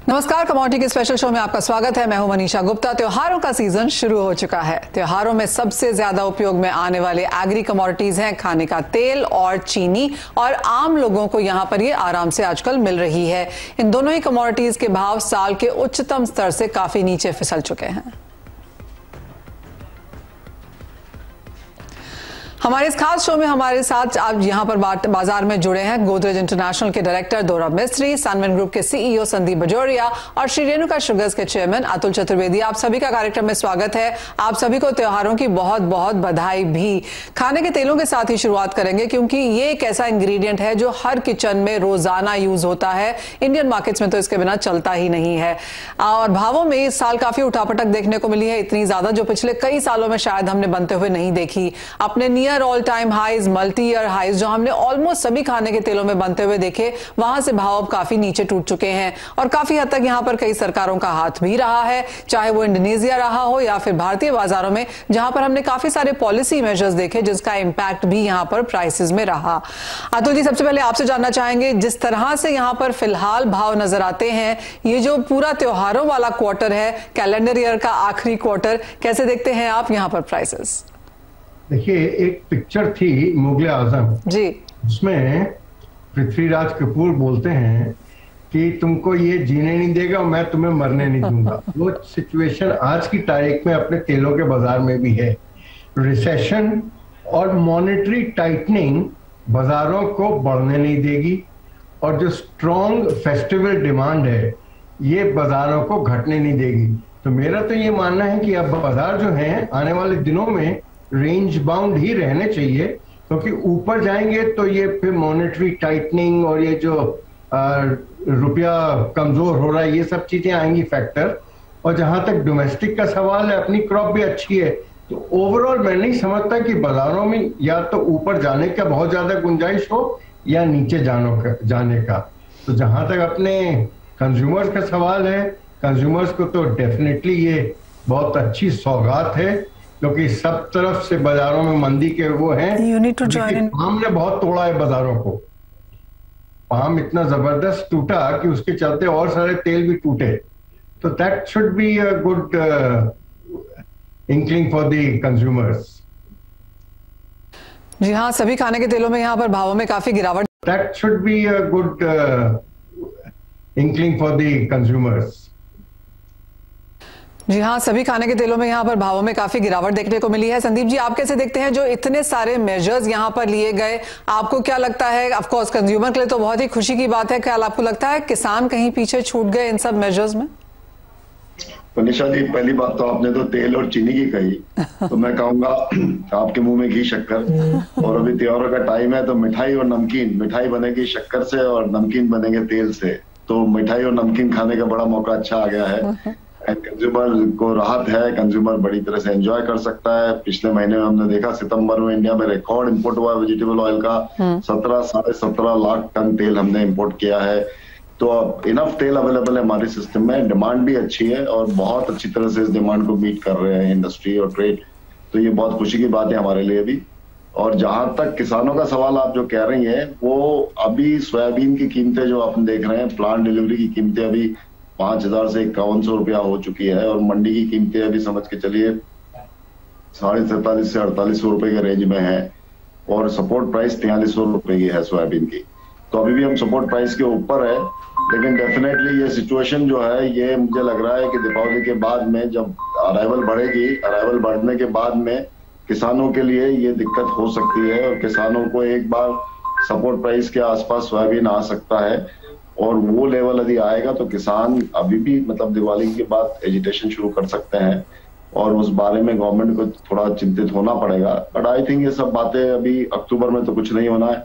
नमस्कार, कमोडिटी के special show में आपका स्वागत है। मैं हूं मनीषा गुप्ता। त्योहारों का सीजन शुरू हो चुका है। त्योहारों में सबसे ज्यादा उपयोग में आने वाले एग्री कमोडिटीज हैं खाने का तेल और चीनी, और आम लोगों को यहां पर ये आराम से आजकल मिल रही है। इन दोनों ही कमोडिटीज के भाव साल के उच्चतम स्तर से काफी नीचे फिसल चुके हैं। हमारे इस खास शो में हमारे साथ आज यहां पर बाजार में जुड़े हैं गोदरेज इंटरनेशनल के डायरेक्टर दौरव मिस्त्री, सनविन ग्रुप के सीईओ संदीप बजोरिया और श्री रेणुका शुगर्स के चेयरमैन अतुल चतुर्वेदी। आप सभी का कार्यक्रम में स्वागत है। आप सभी को त्योहारों की बहुत बहुत बधाई भी। खाने के तेलों के साथ ही शुरुआत करेंगे, क्योंकि ये एक ऐसा इंग्रेडिएंट है जो हर किचन में रोजाना यूज होता है। इंडियन मार्केट्स में तो इसके बिना चलता ही नहीं है, और भावों में इस साल काफी उठापटक देखने को मिली है, इतनी ज्यादा जो पिछले कई सालों में शायद हमने बनते हुए नहीं देखी। अपने near all time highs, multi year highs जो हमने ऑलमोस्ट सभी खाने के तेलों में बनते हुए देखे, वहां से भाव अब काफी नीचे टूट चुके हैं। और काफी हद तक यहां पर कई सरकारों का हाथ भी रहा है, चाहे वो इंडोनेशिया रहा हो या फिर भारतीय बाजारों में, जहां पर हमने काफी सारे पॉलिसी मेजर्स देखे जिसका इंपैक्ट भी यहां पर प्राइसेस में रहा। अतुल जी, सबसे पहले आपसे जानना चाहेंगे, जिस तरह से यहां पर फिलहाल भाव नजर आते हैं, ये जो पूरा त्योहारों वाला क्वार्टर है, कैलेंडर ईयर का आखिरी क्वार्टर, कैसे देखते हैं आप यहां पर प्राइसेस? देखिए, एक पिक्चर थी मुगले आजम जी, उसमें पृथ्वीराज कपूर बोलते हैं कि तुमको ये जीने नहीं देगा और मैं तुम्हें मरने नहीं दूंगा। वो सिचुएशन आज की तारीख में अपने तेलों के बाजार में भी है। रिसेशन और मॉनेटरी टाइटनिंग बाजारों को बढ़ने नहीं देगी, और जो स्ट्रॉन्ग फेस्टिवल डिमांड है ये बाजारों को घटने नहीं देगी। तो मेरा तो ये मानना है कि अब बाजार जो है आने वाले दिनों में रेंज बाउंड ही रहने चाहिए, क्योंकि ऊपर जाएंगे तो ये फिर मॉनेटरी टाइटनिंग और ये जो रुपया कमजोर हो रहा है, ये सब चीजें आएंगी फैक्टर। और जहां तक डोमेस्टिक का सवाल है, अपनी क्रॉप भी अच्छी है, तो ओवरऑल मैं नहीं समझता कि बाजारों में या तो ऊपर जाने का बहुत ज्यादा गुंजाइश हो या नीचे जाने का। तो जहां तक अपने कंज्यूमर्स का सवाल है, कंज्यूमर्स को तो डेफिनेटली ये बहुत अच्छी सौगात है, क्योंकि सब तरफ से बाजारों में मंदी के वो हैं। पाम ने बहुत तोड़ा है बाजारों को। पाम इतना जबरदस्त टूटा कि उसके चलते और सारे तेल भी टूटे। तो that should be a good inkling for the consumers. जी हाँ, सभी खाने के तेलों में यहाँ पर भावों में काफी गिरावट। That should be a good inkling for the consumers. जी हाँ, सभी खाने के तेलों में यहाँ पर भावों में काफी गिरावट देखने को मिली है। संदीप जी, आप कैसे देखते हैं जो इतने सारे मेजर्स यहाँ पर लिए गए? आपको क्या लगता है? ऑफ कोर्स कंज्यूमर के लिए तो बहुत ही खुशी की बात है, क्या आपको लगता है किसान कहीं पीछे छूट गए इन सब मेजर्स में? मनीषा जी, पहली बात तो आपने तो तेल और चीनी की कही, तो मैं कहूंगा आपके मुंह में घी शक्कर। और अभी त्योहारों का टाइम है, तो मिठाई और नमकीन, मिठाई बनेगी शक्कर से और नमकीन बनेंगे तेल से, तो मिठाई और नमकीन खाने का बड़ा मौका अच्छा आ गया है। कंज्यूमर को राहत है, कंज्यूमर बड़ी तरह से एंजॉय कर सकता है। पिछले महीने में हमने देखा सितंबर में इंडिया में रिकॉर्ड इंपोर्ट हुआ वेजिटेबल ऑयल का। 17-17.5 लाख टन तेल हमने इंपोर्ट किया है। तो अब इनफ तेल अवेलेबल है हमारे सिस्टम में, डिमांड भी अच्छी है और बहुत अच्छी तरह से इस डिमांड को मीट कर रहे हैं इंडस्ट्री और ट्रेड। तो ये बहुत खुशी की बात है हमारे लिए भी। और जहां तक किसानों का सवाल आप जो कह रही हैं, वो अभी सोयाबीन की कीमतें जो आप देख रहे हैं, प्लांट डिलीवरी की कीमतें अभी 5,000 से 5100 रुपया हो चुकी है, और मंडी की कीमतें अभी समझ के चलिए 47,500 से 4800 रुपए के रेंज में है, और सपोर्ट प्राइस 4300 रुपए की है सोयाबीन की। तो अभी भी हम सपोर्ट प्राइस के ऊपर है, लेकिन डेफिनेटली ये सिचुएशन जो है, ये मुझे लग रहा है कि दीपावली के बाद में जब अराइवल बढ़ेगी, अराइवल बढ़ने के बाद में किसानों के लिए ये दिक्कत हो सकती है, और किसानों को एक बार सपोर्ट प्राइस के आसपास सोयाबीन आ सकता है। और वो लेवल यदि आएगा तो किसान अभी भी मतलब दिवाली के बाद एजिटेशन शुरू कर सकते हैं, और उस बारे में गवर्नमेंट को थोड़ा चिंतित होना पड़ेगा। बट आई थिंक ये सब बातें अभी अक्टूबर में तो कुछ नहीं होना है।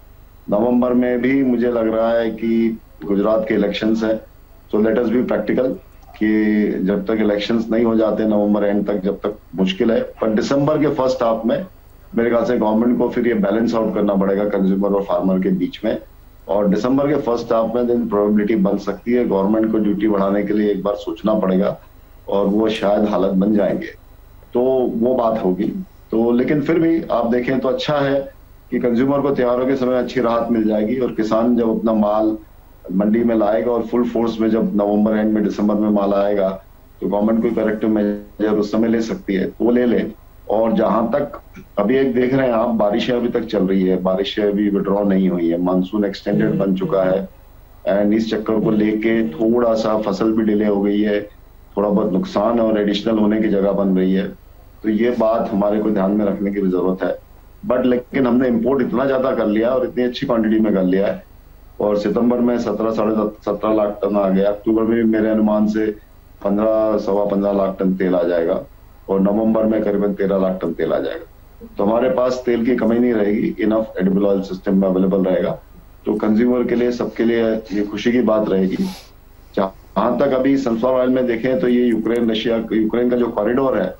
नवंबर में भी मुझे लग रहा है कि गुजरात के इलेक्शंस है, तो लेट अस बी प्रैक्टिकल कि जब तक इलेक्शंस नहीं हो जाते नवंबर एंड तक, जब तक मुश्किल है। पर दिसंबर के फर्स्ट हाफ में मेरे ख्याल से गवर्नमेंट को फिर ये बैलेंस आउट करना पड़ेगा कंज्यूमर और फार्मर के बीच में, और दिसंबर के फर्स्ट हाफ में दिन प्रोबेबिलिटी बन सकती है। गवर्नमेंट को ड्यूटी बढ़ाने के लिए एक बार सोचना पड़ेगा, और वो शायद हालत बन जाएंगे, तो वो बात होगी। तो लेकिन फिर भी आप देखें तो अच्छा है कि कंज्यूमर को त्योहारों के समय अच्छी राहत मिल जाएगी, और किसान जब अपना माल मंडी में लाएगा और फुल फोर्स में जब नवंबर एंड में दिसंबर में माल आएगा तो गवर्नमेंट कोई करेक्टिव मेजर उस समय ले सकती है, वो ले ले। और जहां तक अभी एक देख रहे हैं आप, बारिशें अभी तक चल रही है, बारिशें अभी विड्रॉ नहीं हुई है, मानसून एक्सटेंडेड बन चुका है एंड इस चक्कर को लेके थोड़ा सा फसल भी डिले हो गई है, थोड़ा बहुत नुकसान और एडिशनल होने की जगह बन रही है। तो ये बात हमारे को ध्यान में रखने की भी जरूरत है। बट लेकिन हमने इंपोर्ट इतना ज्यादा कर लिया और इतनी अच्छी क्वांटिटी में कर लिया है, और सितंबर में 17 लाख टन आ गया, अक्टूबर में भी मेरे अनुमान से 15 लाख टन तेल आ जाएगा, और नवंबर में करीबन 13 लाख टन तेल आ जाएगा। तो हमारे पास तेल की कमी नहीं रहेगी, इनफ एडिबल ऑयल सिस्टम में अवेलेबल रहेगा। तो कंज्यूमर के लिए, सबके लिए ये खुशी की बात रहेगी। जहां तक अभी सनफ्लावर ऑयल में देखें तो ये यूक्रेन का जो कॉरिडोर है,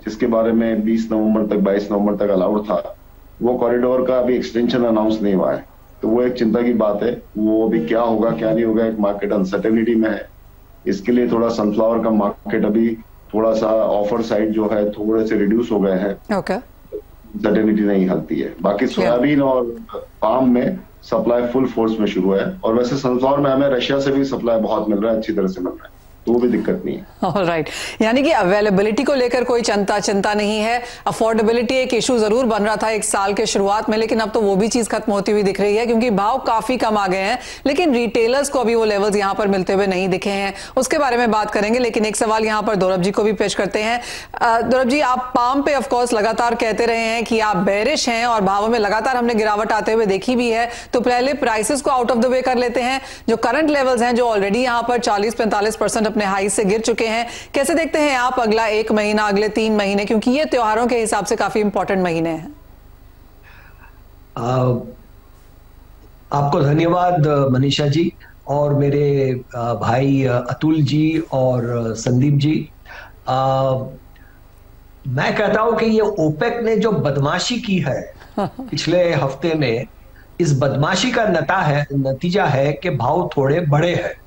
जिसके बारे में 20 नवंबर तक 22 नवंबर तक अलाउड था, वो कॉरिडोर का अभी एक्सटेंशन अनाउंस नहीं हुआ है। तो वो एक चिंता की बात है, वो अभी क्या होगा क्या नहीं होगा, एक मार्केट अनसर्टेनिटी में है। इसके लिए थोड़ा सनफ्लावर का मार्केट अभी थोड़ा सा ऑफर साइड जो है थोड़े से रिड्यूस हो गए हैं। अनसर्टेनिटी नहीं हलती है। बाकी सोयाबीन और पाम में सप्लाई फुल फोर्स में शुरू है, और वैसे सनफ्लावर में हमें रशिया से भी सप्लाई बहुत मिल रहा है, अच्छी तरह से मिल रहा है, तो वो भी दिक्कत नहीं है। ऑलराइट, यानी कि अवेलेबिलिटी को लेकर कोई चिंता नहीं है। अफोर्डेबिलिटी एक इशू जरूर बन रहा था एक साल के शुरुआत में, लेकिन अब तो वो भी चीज खत्म होती हुई दिख रही है, क्योंकि भाव काफी कम आ गए हैं, लेकिन रिटेलर्स को अभी वो लेवल्स यहां पर मिलते हुए नहीं दिखे हैं। उसके बारे में बात करेंगे, लेकिन एक सवाल यहां पर दौरब जी को भी पेश करते हैं। दौरब जी, आप पाम पे ऑफकोर्स लगातार कहते रहे हैं कि आप बेरिश हैं और भावों में लगातार हमने गिरावट आते हुए देखी भी है, तो पहले प्राइसेस को आउट ऑफ द वे कर लेते हैं। जो करंट लेवल्स हैं, जो ऑलरेडी यहां पर 40-45% अपने हाई से गिर चुके हैं, कैसे देखते हैं आप अगला 1 महीना, अगले 3 महीने, क्योंकि ये त्योहारों के हिसाब से काफी इंपॉर्टेंट महीने हैं? आपको धन्यवाद मनीषा जी, और मेरे भाई अतुल जी और संदीप जी। मैं कहता हूं कि ये ओपेक ने जो बदमाशी की है पिछले हफ्ते में, इस बदमाशी का नतीजा है कि भाव थोड़े बढ़े हैं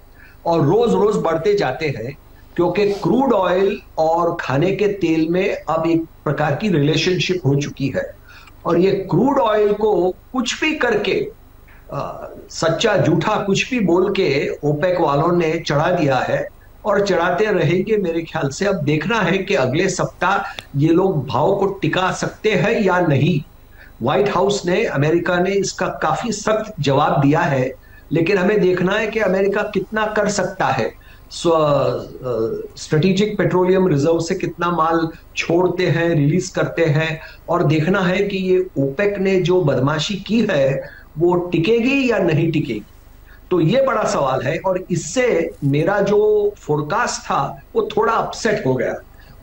और रोज रोज बढ़ते जाते हैं, क्योंकि क्रूड ऑयल और खाने के तेल में अब एक प्रकार की रिलेशनशिप हो चुकी है। और ये क्रूड ऑयल को कुछ भी करके, सच्चा झूठा कुछ भी बोल के ओपेक वालों ने चढ़ा दिया है, और चढ़ाते रहेंगे। मेरे ख्याल से अब देखना है कि अगले सप्ताह ये लोग भाव को टिका सकते हैं या नहीं। व्हाइट हाउस ने, अमेरिका ने इसका काफी सख्त जवाब दिया है, लेकिन हमें देखना है कि अमेरिका कितना कर सकता है। स्ट्रेटेजिक पेट्रोलियम रिजर्व से कितना माल छोड़ते हैं, रिलीज करते हैं, और देखना है कि ये ओपेक ने जो बदमाशी की है वो टिकेगी या नहीं टिकेगी। तो ये बड़ा सवाल है, और इससे मेरा जो फोरकास्ट था वो थोड़ा अपसेट हो गया।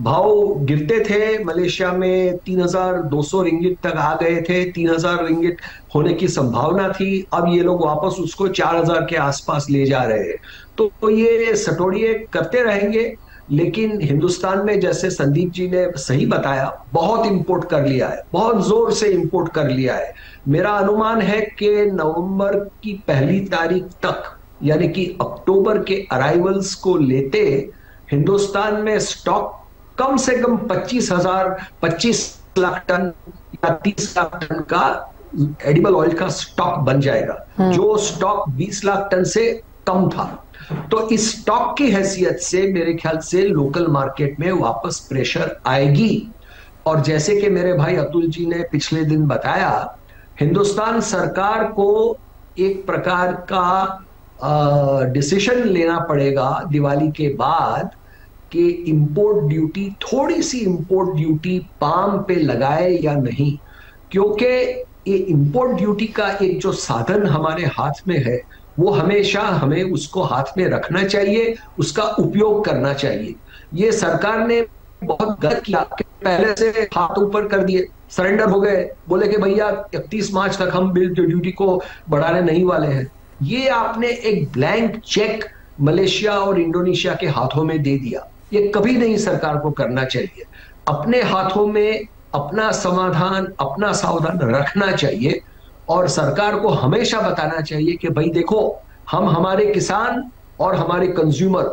भाव गिरते थे, मलेशिया में 3200 रिंगिट तक आ गए थे, 3000 रिंगिट होने की संभावना थी। अब ये लोग वापस उसको 4000 के आसपास ले जा रहे हैं। तो ये सटोरिये करते रहेंगे, लेकिन हिंदुस्तान में, जैसे संदीप जी ने सही बताया, बहुत इंपोर्ट कर लिया है, बहुत जोर से इंपोर्ट कर लिया है। मेरा अनुमान है कि नवंबर की पहली तारीख तक, यानी कि अक्टूबर के अराइवल्स को लेते, हिंदुस्तान में स्टॉक कम से कम 25 लाख टन या 30 लाख टन का एडिबल ऑयल का स्टॉक बन जाएगा, जो स्टॉक 20 लाख टन से कम था। तो इस स्टॉक की हैसियत से मेरे ख्याल से लोकल मार्केट में वापस प्रेशर आएगी। और जैसे कि मेरे भाई अतुल जी ने पिछले दिन बताया, हिंदुस्तान सरकार को एक प्रकार का डिसीजन लेना पड़ेगा दिवाली के बाद कि इंपोर्ट ड्यूटी, थोड़ी सी इंपोर्ट ड्यूटी पाम पे लगाए या नहीं, क्योंकि ये इंपोर्ट ड्यूटी का एक जो साधन हमारे हाथ में है, वो हमेशा हमें उसको हाथ में रखना चाहिए, उसका उपयोग करना चाहिए। ये सरकार ने बहुत गलत किया, पहले से हाथ ऊपर कर दिए, सरेंडर हो गए, बोले कि भैया 31 मार्च तक हम बिल ड्यूटी को बढ़ाने नहीं वाले हैं। ये आपने एक ब्लैंक चेक मलेशिया और इंडोनेशिया के हाथों में दे दिया। ये कभी नहीं सरकार को करना चाहिए। अपने हाथों में अपना समाधान, अपना सावधान रखना चाहिए, और सरकार को हमेशा बताना चाहिए कि भाई देखो, हम हमारे किसान और हमारे कंज्यूमर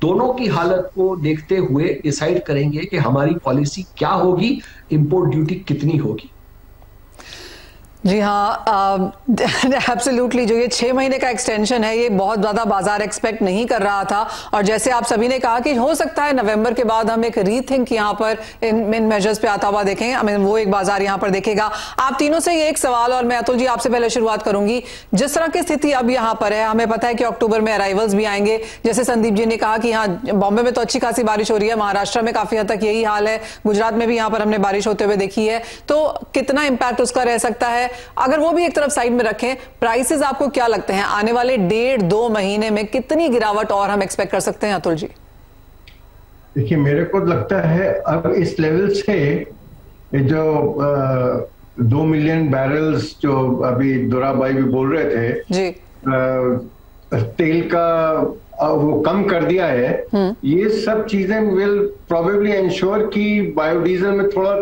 दोनों की हालत को देखते हुए डिसाइड करेंगे कि हमारी पॉलिसी क्या होगी, इंपोर्ट ड्यूटी कितनी होगी। जी हाँ, एब्सोल्युटली। जो ये 6 महीने का एक्सटेंशन है, ये बहुत ज्यादा बाजार एक्सपेक्ट नहीं कर रहा था, और जैसे आप सभी ने कहा कि हो सकता है नवंबर के बाद हम एक रीथिंक यहाँ पर इन मेजर्स पे आता हुआ देखें, वो एक बाजार यहाँ पर देखेगा। आप तीनों से ये एक सवाल, और मैं अतुल जी आपसे पहले शुरुआत करूंगी। जिस तरह की स्थिति अब यहाँ पर है, हमें पता है कि अक्टूबर में अराइवल्स भी आएंगे, जैसे संदीप जी ने कहा कि हाँ बॉम्बे में तो अच्छी खासी बारिश हो रही है, महाराष्ट्र में काफी हद तक यही हाल है, गुजरात में भी यहाँ पर हमने बारिश होते हुए देखी है, तो कितना इंपैक्ट उसका रह सकता है? अगर वो भी एक तरफ साइड में रखें, प्राइसेस आपको क्या लगते हैं आने वाले 1.5-2 महीने में कितनी गिरावट और हम एक्सपेक्ट कर सकते हैं अतुल जी? देखिए, मेरे को लगता है अब इस लेवल से जो 2 मिलियन बैरल्स जो अभी दुरा भाई भी बोल रहे थे जी, तेल का वो कम कर दिया है, ये सब चीजें विल प्रोबेबली इंश्योर कि बायोडीजल में थोड़ा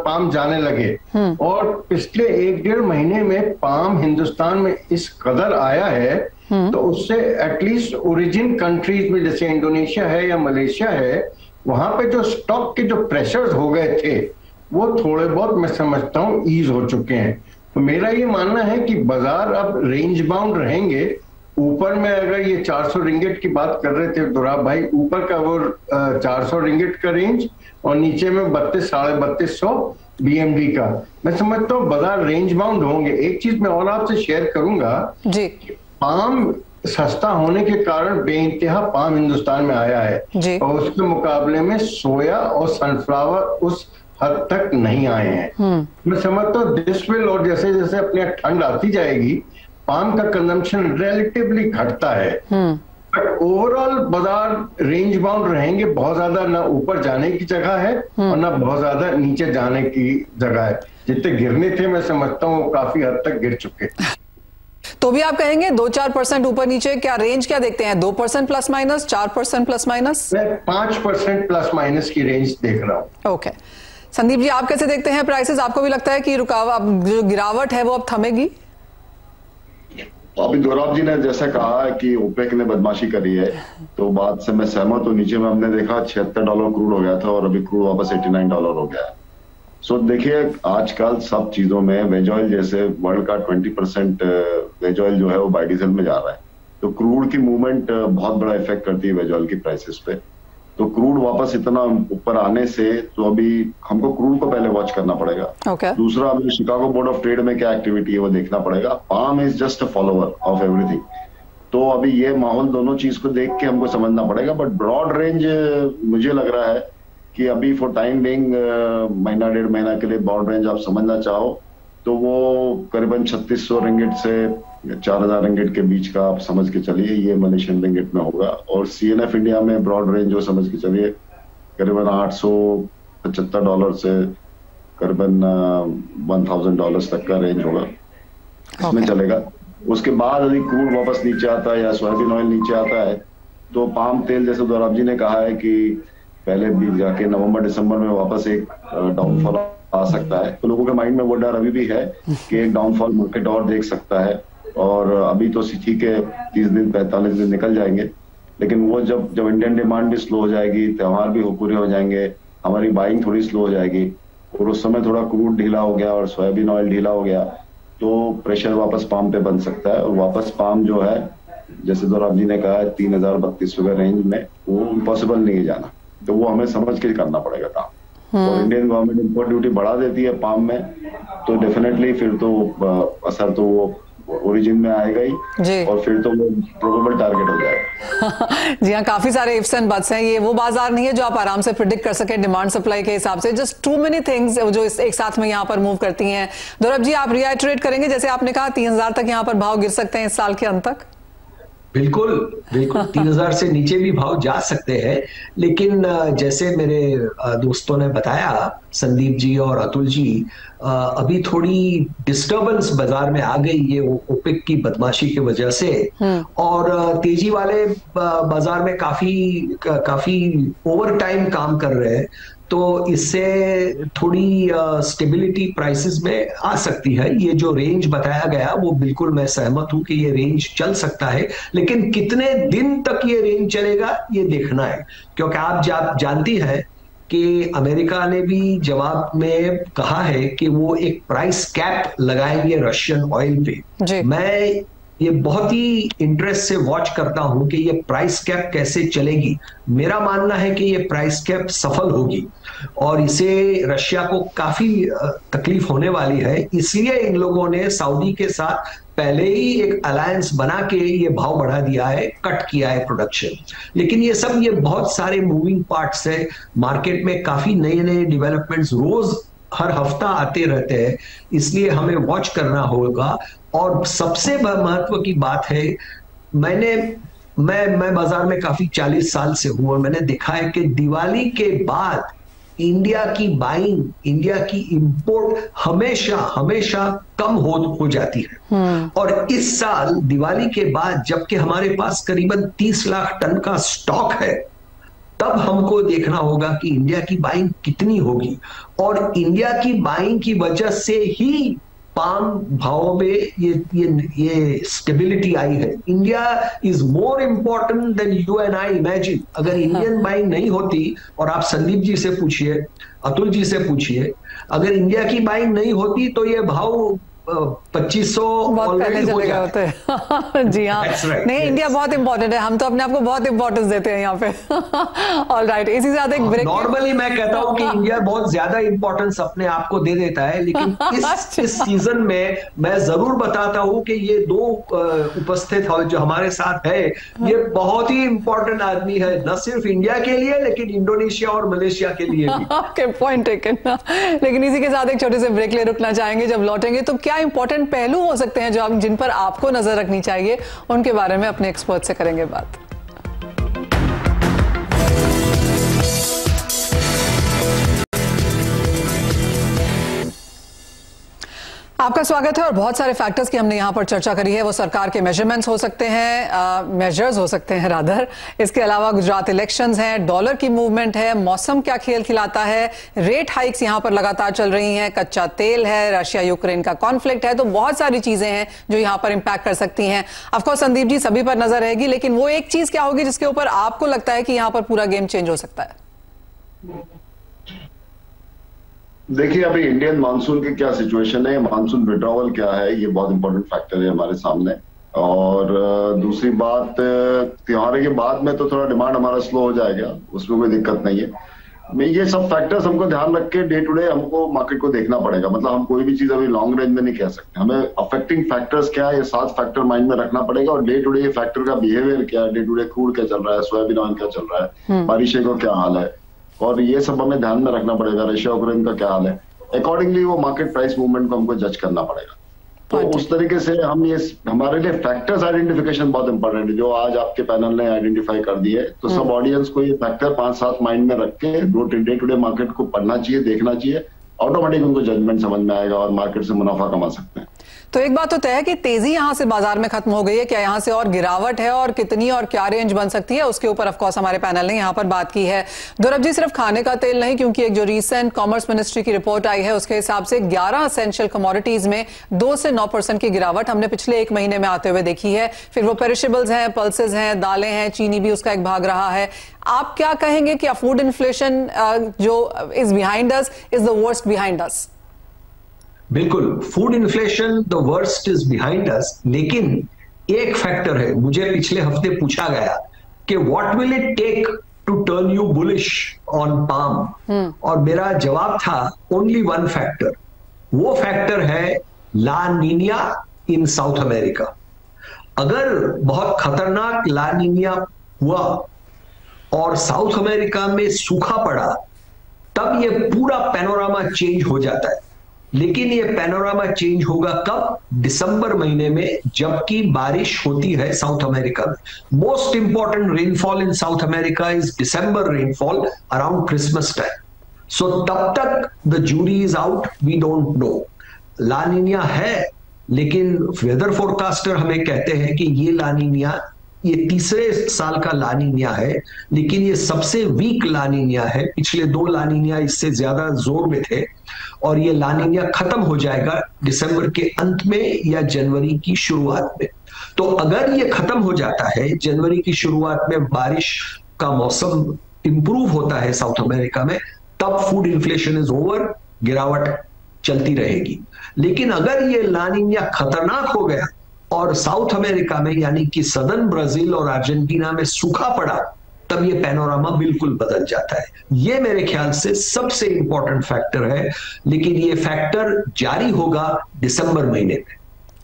पाम जाने लगे। और पिछले 1-1.5 महीने में पाम हिंदुस्तान में इस कदर आया है, तो उससे एटलीस्ट ओरिजिन कंट्रीज में जैसे इंडोनेशिया है या मलेशिया है, वहां पे जो स्टॉक के जो प्रेशर्स हो गए थे वो थोड़े बहुत मैं समझता हूँ ईज हो चुके हैं। तो मेरा ये मानना है कि बाजार अब रेंज बाउंड रहेंगे। ऊपर में अगर ये 400 रिंगिट की बात कर रहे थे दुराब भाई, ऊपर का वो 400 रिंगिट का रेंज और नीचे में 3200-3250 BMD का, मैं समझता हूँ बाजार रेंज बाउंड होंगे। एक चीज मैं और आपसे शेयर करूंगा जी, पाम सस्ता होने के कारण बेइंतहा पाम हिंदुस्तान में आया है, और उसके मुकाबले में सोया और सनफ्लावर उस हद तक नहीं आए हैं। मैं समझता हूँ दिस विल, और जैसे जैसे अपने ठंड आती जाएगी पाम का कंजम्पशन रिलेटिवली घटता है, बट ओवरऑल बाजार रेंज बाउंड रहेंगे। बहुत ज्यादा ना ऊपर जाने की जगह है और ना बहुत ज्यादा नीचे जाने की जगह है। जितने गिरने थे मैं समझता हूँ काफी हद तक गिर चुके। तो भी आप कहेंगे 2-4% ऊपर नीचे, क्या रेंज क्या देखते हैं? 2% प्लस माइनस, 4% प्लस माइनस? मैं 5% प्लस माइनस की रेंज देख रहा हूँ। ओके, संदीप जी आप कैसे देखते हैं प्राइसेस? आपको भी लगता है कि जो गिरावट है वो अब थमेगी? अभी गौरव जी ने जैसे कहा है कि ओपेक ने बदमाशी करी है, तो बात से मैं सहमत हूँ। नीचे में हमने देखा $76 क्रूड हो गया था और अभी क्रूड वापस $89 हो गया है। सो देखिए, आजकल सब चीजों में वेज ऑयल, जैसे वर्ल्ड का 20% वेज ऑयल जो है वो बायोडीजल में जा रहा है, तो क्रूड की मूवमेंट बहुत बड़ा इफेक्ट करती है वेज ऑयल की प्राइसेस पे। तो क्रूड वापस इतना ऊपर आने से तो अभी हमको क्रूड को पहले वॉच करना पड़ेगा। दूसरा, अभी शिकागो बोर्ड ऑफ ट्रेड में क्या एक्टिविटी है वो देखना पड़ेगा। Palm is just a follower of everything. तो अभी ये माहौल दोनों चीज को देख के हमको समझना पड़ेगा। बट ब्रॉड रेंज मुझे लग रहा है कि अभी फॉर टाइम बिंग महीना 1.5 महीना के लिए ब्रॉड रेंज आप समझना चाहो तो वो करीबन 3600 रिंगिट से 4000 रिंगिट के बीच का आप समझ के चलिए, ये मलेशियन रिंगिट में होगा। और CNF इंडिया में ब्रॉड रेंज जो समझ के चलिए करीबन $875 से करीबन $1000 तक का रेंज होगा, इसमें चलेगा। उसके बाद यदि क्रूड वापस नीचे आता है या सोयाबीन ऑयल नीचे आता है तो पाम तेल, जैसे गौरव जी ने कहा है कि पहले भी जाके नवंबर-दिसंबर में वापस एक डाउनफॉल आ सकता है, तो लोगों के माइंड में वो डर अभी भी है कि एक डाउनफॉल मार्केट और देख सकता है। और अभी तो ठीक है 30 दिन 45 दिन निकल जाएंगे, लेकिन वो जब इंडियन डिमांड भी स्लो हो जाएगी, त्योहार भी पूरे हो जाएंगे, हमारी बाइंग थोड़ी स्लो हो जाएगी, और उस समय थोड़ा क्रूड ढीला हो गया और सोयाबीन ऑयल ढीला हो गया तो प्रेशर वापस पाम पे बन सकता है। और वापस पाम जो है, जैसे गौरव जी ने कहा है 3000-3200 के रेंज में, वो इम्पॉसिबल नहीं है जाना, तो वो हमें समझ के करना पड़ेगा काम। और इंडियन गवर्नमेंट इंपोर्ट ड्यूटी बढ़ा देती है पाम में, तो डेफिनेटली फिर तो असर तो वो ओरिजिन में आएगा ही, और फिर तो वो प्रोबेबल टारगेट हो जाएगा। जी हाँ, काफी सारे इफ्स एंड बट्स हैं। ये वो बाजार नहीं है जो आप आराम से प्रिडिक्ट कर सके डिमांड सप्लाई के हिसाब से। जस्ट टू मेनी थिंग्स जो एक साथ में यहाँ पर मूव करती हैं। गौरव जी आप रिआइटरेट करेंगे, जैसे आपने कहा 3000 तक यहाँ पर भाव गिर सकते हैं इस साल के अंत तक? बिल्कुल 3000 से नीचे भी भाव जा सकते हैं, लेकिन जैसे मेरे दोस्तों ने बताया, संदीप जी और अतुल जी, अभी थोड़ी डिस्टरबेंस बाजार में आ गई ये ओपेक की बदमाशी की वजह से, और तेजी वाले बाजार में काफी ओवर टाइम काम कर रहे हैं, तो इससे थोड़ी स्टेबिलिटी प्राइसेस में आ सकती है। ये जो रेंज बताया गया वो बिल्कुल मैं सहमत हूं कि ये रेंज चल सकता है, लेकिन कितने दिन तक ये रेंज चलेगा ये देखना है, क्योंकि आप जानती हैं कि अमेरिका ने भी जवाब में कहा है कि वो एक प्राइस कैप लगाएंगे रशियन ऑयल पे। मैं ये बहुत ही इंटरेस्ट से वॉच करता हूं कि ये प्राइस कैप कैसे चलेगी। मेरा मानना है कि ये प्राइस कैप सफल होगी और इसे रशिया को काफी तकलीफ होने वाली है। इसलिए इन लोगों ने सऊदी के साथ पहले ही एक अलायंस बना के ये भाव बढ़ा दिया है, कट किया है प्रोडक्शन। लेकिन ये बहुत सारे मूविंग पार्ट्स है। मार्केट में काफी नए नए डेवलपमेंट्स रोज हर हफ्ता आते रहते हैं, इसलिए हमें वॉच करना होगा। और सबसे महत्व की बात है, मैं बाजार में काफी 40 साल से हूं और मैंने देखा है कि दिवाली के बाद इंडिया की बाइंग, इंडिया की इंपोर्ट हमेशा कम हो जाती है। और इस साल दिवाली के बाद जबकि हमारे पास करीबन 30 लाख टन का स्टॉक है, तब हमको देखना होगा कि इंडिया की बाइंग कितनी होगी। और इंडिया की बाइंग की वजह से ही पाम भाव में ये स्टेबिलिटी आई है। India is more important than you and I imagine. अगर इंडियन बाइंग नहीं होती, और आप संदीप जी से पूछिए, अतुल जी से पूछिए, अगर इंडिया की बाइंग नहीं होती तो ये भाव 2500 पहले चले गए होते। जी हाँ, right, नहीं, इंडिया बहुत इंपॉर्टेंट है, हम तो अपने आप को बहुत इंपॉर्टेंस देते हैं यहाँ पे। ऑल राइट, इसी के साथ एक ब्रेक। नॉर्मली मैं कहता हूँ कि इंडिया बहुत ज्यादा इंपॉर्टेंस अपने आप को दे देता है, लेकिन इस सीजन में मैं जरूर बताता हूँ कि ये दो उपस्थित जो हमारे साथ है, ये बहुत ही इंपॉर्टेंट आदमी है, न सिर्फ इंडिया के लिए लेकिन इंडोनेशिया और मलेशिया के लिए भी। Okay, point taken. लेकिन इसी के साथ एक छोटे से ब्रेक ले रुकना चाहेंगे। जब लौटेंगे तो क्या इंपॉर्टेंट पहलू हो सकते हैं जो जिन पर आपको नजर रखनी चाहिए, उनके बारे में अपने एक्सपर्ट से करेंगे बात। आपका स्वागत है। और बहुत सारे फैक्टर्स की हमने यहां पर चर्चा करी है। वो सरकार के मेजरमेंट्स हो सकते हैं, मेजर्स हो सकते हैं रादर। इसके अलावा गुजरात इलेक्शंस हैं, डॉलर की मूवमेंट है, मौसम क्या खेल खिलाता है, रेट हाइक्स यहां पर लगातार चल रही हैं, कच्चा तेल है, रशिया यूक्रेन का कॉन्फ्लिक्ट है। तो बहुत सारी चीजें हैं जो यहां पर इंपैक्ट कर सकती हैं। ऑफकोर्स संदीप जी, सभी पर नजर रहेगी, लेकिन वो एक चीज क्या होगी जिसके ऊपर आपको लगता है कि यहां पर पूरा गेम चेंज हो सकता है? देखिए, अभी इंडियन मानसून की क्या सिचुएशन है, मानसून विड्रॉवल क्या है, ये बहुत इंपॉर्टेंट फैक्टर है हमारे सामने। और दूसरी बात, त्योहार के बाद में तो थोड़ा डिमांड हमारा स्लो हो जाएगा, उसमें कोई दिक्कत नहीं है। ये सब फैक्टर्स हमको ध्यान रख के डे टू डे हमको मार्केट को देखना पड़ेगा। मतलब हम कोई भी चीज अभी लॉन्ग रेंज में नहीं कह सकते। हमें अफेक्टिंग फैक्टर्स क्या है, ये 7 फैक्टर माइंड में रखना पड़ेगा। और डे टू डे फैक्टर का बिहेवियर क्या है, डे टू डे क्रूड क्या चल रहा है, सोयाबीन ऑयल क्या चल रहा है, बारिशें का क्या हाल है, और ये सब हमें ध्यान में रखना पड़ेगा। रशिया यूक्रेन का क्या हाल है, अकॉर्डिंगली वो मार्केट प्राइस मूवमेंट को हमको जज करना पड़ेगा। तो उस तरीके से हम ये, हमारे लिए फैक्टर्स आइडेंटिफिकेशन बहुत इंपॉर्टेंट है, जो आज आपके पैनल ने आइडेंटिफाई कर दिए। तो सब ऑडियंस को ये फैक्टर 5-7 माइंड में रख के डे टू डे मार्केट को पढ़ना चाहिए, देखना चाहिए। ऑटोमेटिक उनको जजमेंट समझ में आएगा और मार्केट से मुनाफा कमा सकते हैं। तो एक बात तो तय है कि तेजी यहां से बाजार में खत्म हो गई है। क्या यहां से और गिरावट है, और कितनी और क्या रेंज बन सकती है, उसके ऊपर ऑफकोर्स हमारे पैनल ने यहां पर बात की है। दौरब जी, सिर्फ खाने का तेल नहीं, क्योंकि एक जो रीसेंट कॉमर्स मिनिस्ट्री की रिपोर्ट आई है उसके हिसाब से 11 एसेंशियल कमोडिटीज में 2 से 9% की गिरावट हमने पिछले 1 महीने में आते हुए देखी है। फिर वो पेरिशेबल्स हैं, पल्सेस हैं, दालें हैं, चीनी भी उसका एक भाग रहा है। आप क्या कहेंगे कि फूड इन्फ्लेशन जो is behind us is the worst behind us? बिल्कुल, food inflation the worst is behind us. लेकिन एक फैक्टर है, मुझे पिछले हफ्ते पूछा गया कि what will it take to turn you bullish on palm, और मेरा जवाब था ओनली वन फैक्टर। वो फैक्टर है La Nina in South America. अगर बहुत खतरनाक ला नीनिया हुआ और साउथ अमेरिका में सूखा पड़ा, तब ये पूरा पैनोरामा चेंज हो जाता है। लेकिन ये पैनोरामा चेंज होगा कब? दिसंबर महीने में, जबकि बारिश होती है साउथ अमेरिका में। Most important rainfall in South America is December rainfall around Christmas time. So तब तक the jury is out, we don't know. La Nina है, लेकिन वेदर फोरकास्टर हमें कहते हैं कि ये ला नीनिया, ये तीसरे साल का ला नीनिया है, लेकिन ये सबसे वीक ला नीनिया है। पिछले 2 ला नीनिया इससे ज्यादा जोर में थे, और ये ला नीनिया खत्म हो जाएगा दिसंबर के अंत में या जनवरी की शुरुआत में। तो अगर ये खत्म हो जाता है, जनवरी की शुरुआत में बारिश का मौसम इंप्रूव होता है साउथ अमेरिका में, तब फूड इन्फ्लेशन इज ओवर, गिरावट चलती रहेगी। लेकिन अगर ये ला नीनिया खतरनाक हो गया और साउथ अमेरिका में यानी कि सदर्न ब्राजील और अर्जेंटीना में सूखा पड़ा, तब ये पैनोरामा बिल्कुल बदल जाता है। ये मेरे ख्याल से सबसे इंपॉर्टेंट फैक्टर है, लेकिन ये फैक्टर जारी होगा दिसंबर महीने में।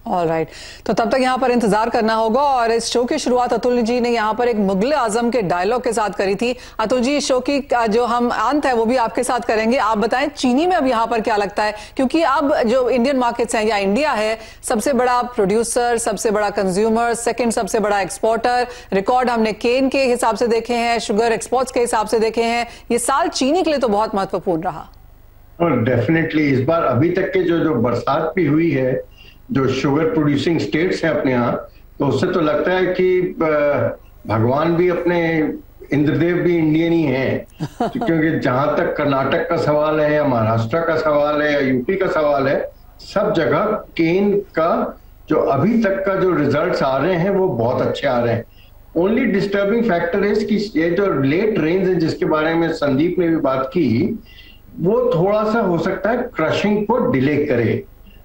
ऑलराइट, तो तब तक यहाँ पर इंतजार करना होगा। और इस शो की शुरुआत अतुल जी ने यहाँ पर एक मुगल आजम के डायलॉग के साथ करी थी। अतुल जी, शो की जो हम अंत है वो भी आपके साथ करेंगे। आप बताएं चीनी में अब यहाँ पर क्या लगता है, क्योंकि अब जो इंडियन मार्केट्स हैं या इंडिया है सबसे बड़ा प्रोड्यूसर, सबसे बड़ा कंज्यूमर, सेकंड सबसे बड़ा एक्सपोर्टर। रिकॉर्ड हमने केन के हिसाब से देखे हैं, शुगर एक्सपोर्ट्स के हिसाब से देखे हैं। ये साल चीनी के लिए तो बहुत महत्वपूर्ण रहा। डेफिनेटली इस बार अभी तक के जो बरसात भी हुई है, जो शुगर प्रोड्यूसिंग स्टेट्स हैं अपने यहाँ, तो उससे तो लगता है कि भगवान भी अपने इंद्रदेव भी इंडियन ही हैं। क्योंकि जहां तक कर्नाटक का सवाल है या महाराष्ट्र का सवाल है या यूपी का सवाल है, सब जगह केन का जो अभी तक का जो रिजल्ट्स आ रहे हैं वो बहुत अच्छे आ रहे हैं। ओनली डिस्टर्बिंग फैक्टर है कि ये जो लेट रेन्स है जिसके बारे में संदीप ने भी बात की, वो थोड़ा सा हो सकता है क्रशिंग को डिले करे।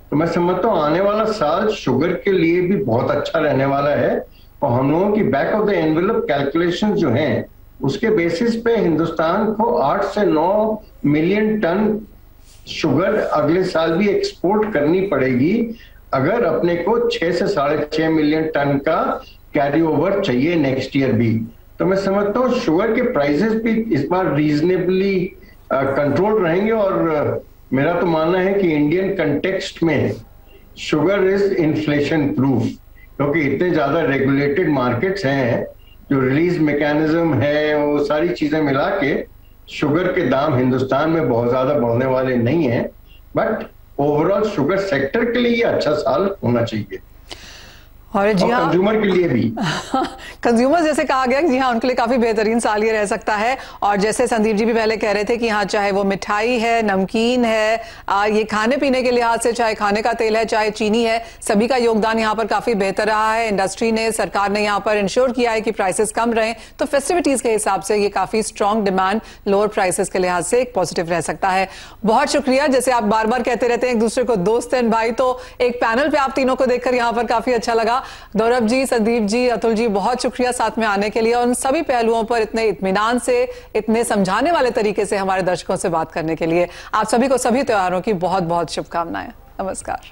तो मैं समझता हूँ आने वाला साल शुगर के लिए भी बहुत अच्छा रहने वाला है। और हम लोगों की back of the envelope calculation जो हैं, उसके बेसिस पे हिंदुस्तान को 8 से 9 मिलियन टन शुगर अगले साल भी एक्सपोर्ट करनी पड़ेगी, अगर अपने को 6 से 6.5 मिलियन टन का कैरी ओवर चाहिए नेक्स्ट ईयर भी। तो मैं समझता हूँ शुगर के प्राइसेस भी इस बार रीजनेबली कंट्रोल रहेंगे। और मेरा तो मानना है कि इंडियन कंटेक्स्ट में शुगर इज इन्फ्लेशन प्रूफ, क्योंकि इतने ज्यादा रेगुलेटेड मार्केट्स हैं, जो रिलीज मैकेनिज्म है, वो सारी चीजें मिला के शुगर के दाम हिंदुस्तान में बहुत ज्यादा बढ़ने वाले नहीं हैं। बट ओवरऑल शुगर सेक्टर के लिए ये अच्छा साल होना चाहिए, और जी हाँ, कंज्यूमर के लिए भी। कंज्यूमर जैसे कहा गया जी हाँ, उनके लिए काफी बेहतरीन साल ये रह सकता है। और जैसे संदीप जी भी पहले कह रहे थे कि हाँ, चाहे वो मिठाई है, नमकीन है, ये खाने पीने के लिहाज से, चाहे खाने का तेल है, चाहे चीनी है, सभी का योगदान यहाँ पर काफी बेहतर रहा है। इंडस्ट्री ने, सरकार ने यहाँ पर इंश्योर किया है कि प्राइसेस कम रहे, तो फेस्टिविटीज के हिसाब से ये काफी स्ट्रॉन्ग डिमांड लोअर प्राइसेस के लिहाज से एक पॉजिटिव रह सकता है। बहुत शुक्रिया। जैसे आप बार बार कहते रहते हैं एक दूसरे को दोस्त एंड भाई, तो एक पैनल पे आप तीनों को देखकर यहाँ पर काफी अच्छा लगा। गौरव जी, संदीप जी, अतुल जी, बहुत शुक्रिया साथ में आने के लिए और उन सभी पहलुओं पर इतने इत्मीनान से, इतने समझाने वाले तरीके से हमारे दर्शकों से बात करने के लिए। आप सभी को सभी त्योहारों की बहुत बहुत शुभकामनाएं। नमस्कार।